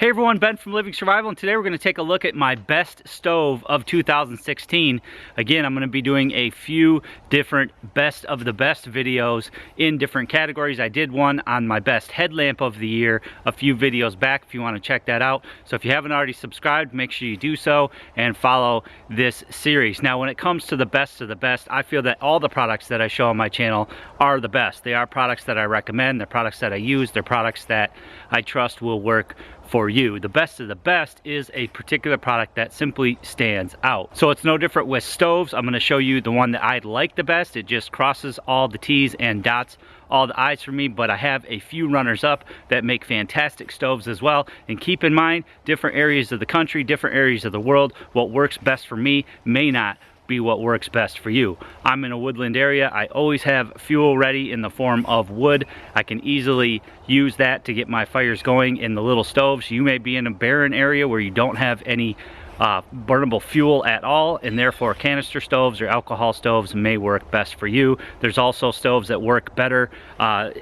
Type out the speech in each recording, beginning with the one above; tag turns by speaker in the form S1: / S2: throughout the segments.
S1: Hey everyone, Ben from Living Survival, and today we're going to take a look at my best stove of 2016. Again, I'm going to be doing a few different best of the best videos in different categories. I did one on my best headlamp of the year a few videos back if you want to check that out. So if you haven't already subscribed, make sure you do so and follow this series. Now when it comes to the best of the best, I feel that all the products that I show on my channel are the best. They are products that I recommend, they're products that I use, they're products that I trust will work for you. The best of the best is a particular product that simply stands out. So it's no different with stoves. I'm going to show you the one that I like the best. It just crosses all the T's and dots all the I's for me, but I have a few runners up that make fantastic stoves as well. And keep in mind, different areas of the country, different areas of the world, what works best for me may not be what works best for you. I'm in a woodland area. I always have fuel ready in the form of wood. I can easily use that to get my fires going in the little stoves. You may be in a barren area where you don't have any burnable fuel at all, and therefore canister stoves or alcohol stoves may work best for you. There's also stoves that work better,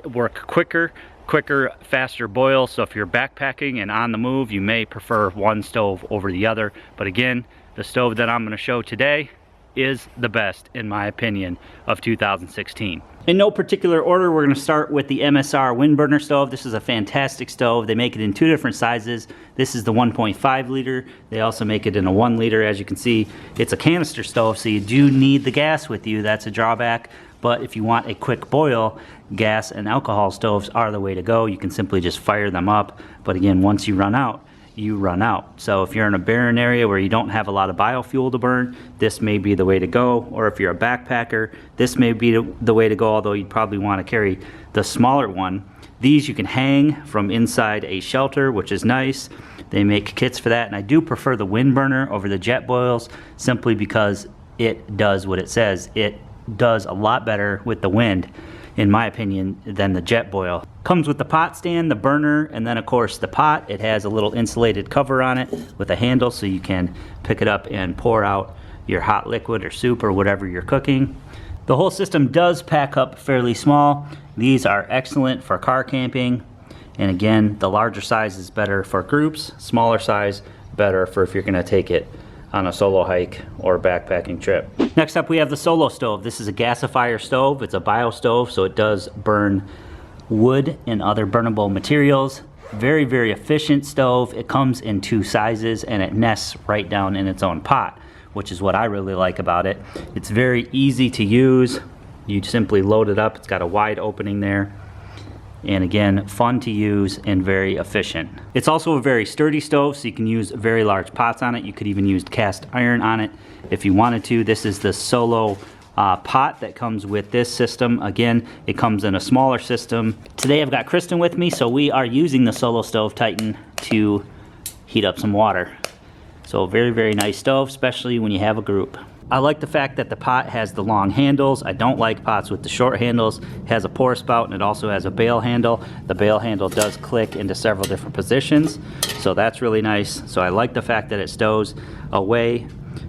S1: work quicker, faster boil. So if you're backpacking and on the move, you may prefer one stove over the other. But again, the stove that I'm going to show today is the best, in my opinion, of 2016. In no particular order, we're going to start with the MSR WindBurner stove. This is a fantastic stove. They make it in two different sizes. This is the 1.5 liter. They also make it in a 1 liter. As you can see, it's a canister stove, so you do need the gas with you. That's a drawback. But if you want a quick boil, gas and alcohol stoves are the way to go. You can simply just fire them up. But again, once you run out, you run out. So if you're in a barren area where you don't have a lot of biofuel to burn, this may be the way to go. Or if you're a backpacker, this may be the way to go, although you'd probably want to carry the smaller one. These you can hang from inside a shelter, which is nice. They make kits for that, and I do prefer the WindBurner over the jet boils simply because it does what it says. It does a lot better with the wind, in my opinion, than the jet boil. Comes with the pot stand, the burner, and then of course the pot. It has a little insulated cover on it with a handle so you can pick it up and pour out your hot liquid or soup or whatever you're cooking. The whole system does pack up fairly small. These are excellent for car camping, and again, the larger size is better for groups, smaller size better for if you're going to take it on a solo hike or backpacking trip. Next up we have the Solo stove. This is a gasifier stove. It's a bio stove, so it does burn wood and other burnable materials. Very, very efficient stove. It comes in two sizes and it nests right down in its own pot, which is what I really like about it. It's very easy to use. You simply load it up. It's got a wide opening there. And again, fun to use and very efficient. It's also a very sturdy stove, so you can use very large pots on it. You could even use cast iron on it if you wanted to. This is the Solo pot that comes with this system. Again, it comes in a smaller system. Today I've got Kristen with me, so we are using the Solo Stove Titan to heat up some water. So very, very nice stove, especially when you have a group. I like the fact that the pot has the long handles. I don't like pots with the short handles. It has a pour spout and it also has a bail handle. The bail handle does click into several different positions, so that's really nice. So I like the fact that it stows away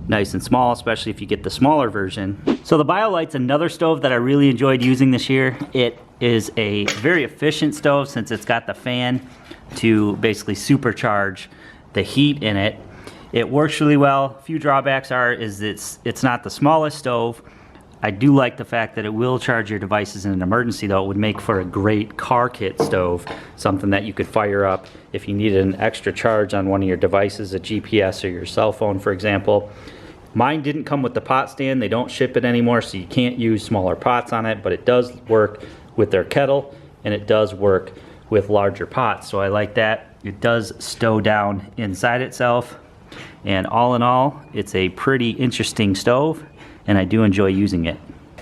S1: nice and small, especially if you get the smaller version. So the BioLite's another stove that I really enjoyed using this year. It is a very efficient stove since it's got the fan to basically supercharge the heat in it. It works really well. A few drawbacks is it's not the smallest stove. I do like the fact that it will charge your devices in an emergency, though. It would make for a great car kit stove, something that you could fire up if you needed an extra charge on one of your devices, a GPS or your cell phone, for example. Mine didn't come with the pot stand. They don't ship it anymore, so you can't use smaller pots on it, but it does work with their kettle, and it does work with larger pots, so I like that. It does stow down inside itself. And all in all, it's a pretty interesting stove, and I do enjoy using it.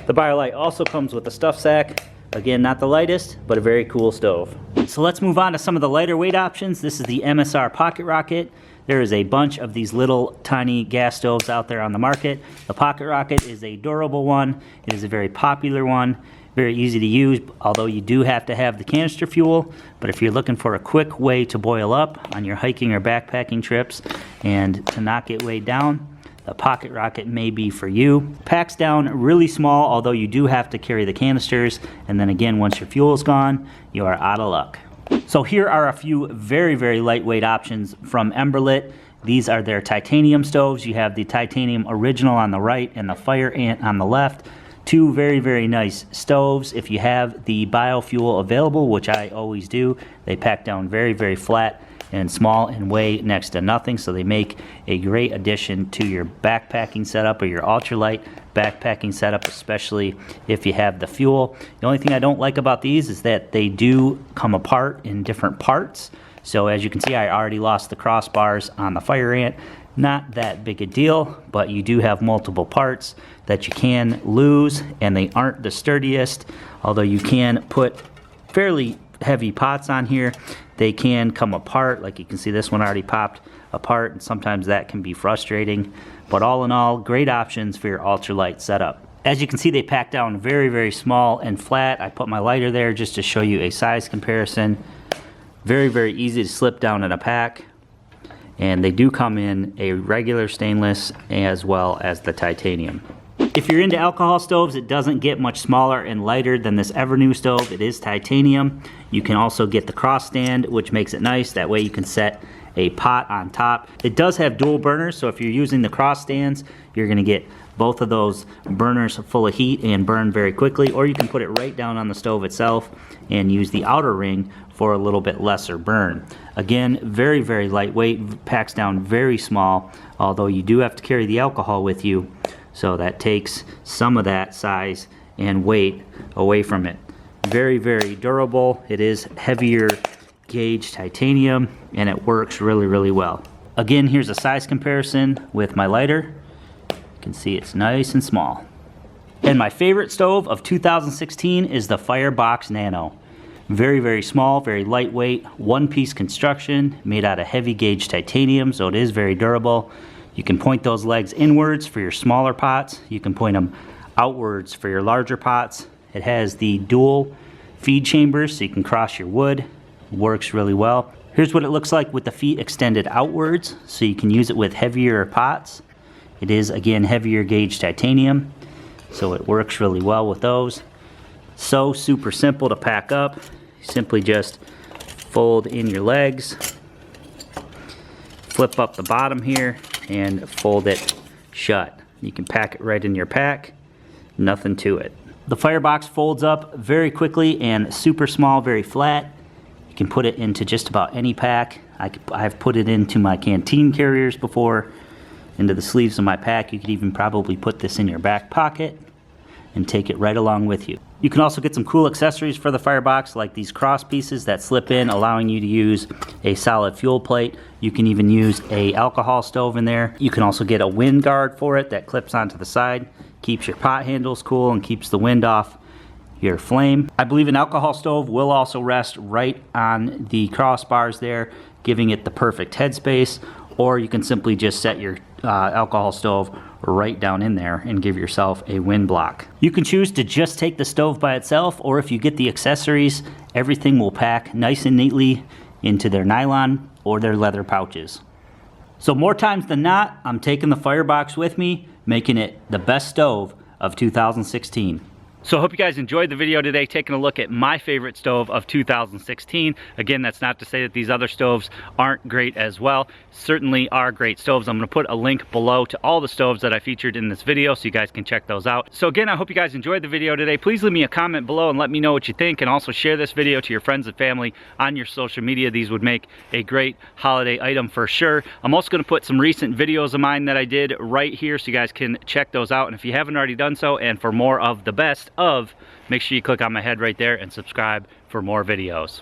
S1: The BioLite also comes with a stuff sack. Again, not the lightest, but a very cool stove. So let's move on to some of the lighter weight options. This is the MSR PocketRocket. There is a bunch of these little tiny gas stoves out there on the market. The PocketRocket is a durable one. It is a very popular one. Very easy to use, although you do have to have the canister fuel. But if you're looking for a quick way to boil up on your hiking or backpacking trips and to not get weighed down, the PocketRocket may be for you. Packs down really small, although you do have to carry the canisters. And then again, once your fuel is gone, you are out of luck. So here are a few very, very lightweight options from Emlet. These are their titanium stoves. You have the titanium original on the right and the fire ant on the left. Two very, very nice stoves. If you have the biofuel available, which I always do, they pack down very, very flat and small and weigh next to nothing, so they make a great addition to your backpacking setup or your ultralight backpacking setup, especially if you have the fuel. The only thing I don't like about these is that they do come apart in different parts. So as you can see, I already lost the crossbars on the fire ant. Not that big a deal, but you do have multiple parts that you can lose, and they aren't the sturdiest, although you can put fairly heavy pots on here. They can come apart. Like you can see, this one already popped apart, and sometimes that can be frustrating. But all in all, great options for your ultralight setup. As you can see, they pack down very, very small and flat. I put my lighter there just to show you a size comparison. Very, very easy to slip down in a pack. And they do come in a regular stainless as well as the titanium. If you're into alcohol stoves, it doesn't get much smaller and lighter than this Evernew stove. It is titanium. You can also get the cross stand, which makes it nice. That way you can set a pot on top. It does have dual burners, so if you're using the cross stands, you're gonna get both of those burners full of heat and burn very quickly, or you can put it right down on the stove itself and use the outer ring for a little bit lesser burn. Again, very, very lightweight, packs down very small, although you do have to carry the alcohol with you, so that takes some of that size and weight away from it. Very, very durable. It is heavier gauge titanium, and it works really, really well. Again, here's a size comparison with my lighter. You can see it's nice and small. And my favorite stove of 2016 is the Firebox Nano. Very, very small, very lightweight, one-piece construction, made out of heavy gauge titanium, so it is very durable. You can point those legs inwards for your smaller pots. You can point them outwards for your larger pots. It has the dual feed chambers, so you can cross your wood. Works really well. Here's what it looks like with the feet extended outwards, so you can use it with heavier pots. It is, again, heavier gauge titanium, so it works really well with those. So super simple to pack up. Simply just fold in your legs, flip up the bottom here, and fold it shut. You can pack it right in your pack, nothing to it. The Firebox folds up very quickly and super small, very flat. You can put it into just about any pack. I've put it into my canteen carriers before, into the sleeves of my pack. You could even probably put this in your back pocket and take it right along with you. You can also get some cool accessories for the Firebox, like these cross pieces that slip in, allowing you to use a solid fuel plate. You can even use a alcohol stove in there. You can also get a wind guard for it that clips onto the side, keeps your pot handles cool and keeps the wind off your flame. I believe an alcohol stove will also rest right on the crossbars there, giving it the perfect headspace, or you can simply just set your alcohol stove right down in there and give yourself a wind block. You can choose to just take the stove by itself, or if you get the accessories, everything will pack nice and neatly into their nylon or their leather pouches. So more times than not, I'm taking the Firebox with me, making it the best stove of 2016. So I hope you guys enjoyed the video today, taking a look at my favorite stove of 2016. Again, that's not to say that these other stoves aren't great as well. Certainly are great stoves. I'm going to put a link below to all the stoves that I featured in this video so you guys can check those out. So again, I hope you guys enjoyed the video today. Please leave me a comment below and let me know what you think, and also share this video to your friends and family on your social media. These would make a great holiday item for sure. I'm also going to put some recent videos of mine that I did right here so you guys can check those out. And if you haven't already done so, and for more of the best of, make sure you click on my head right there and subscribe for more videos.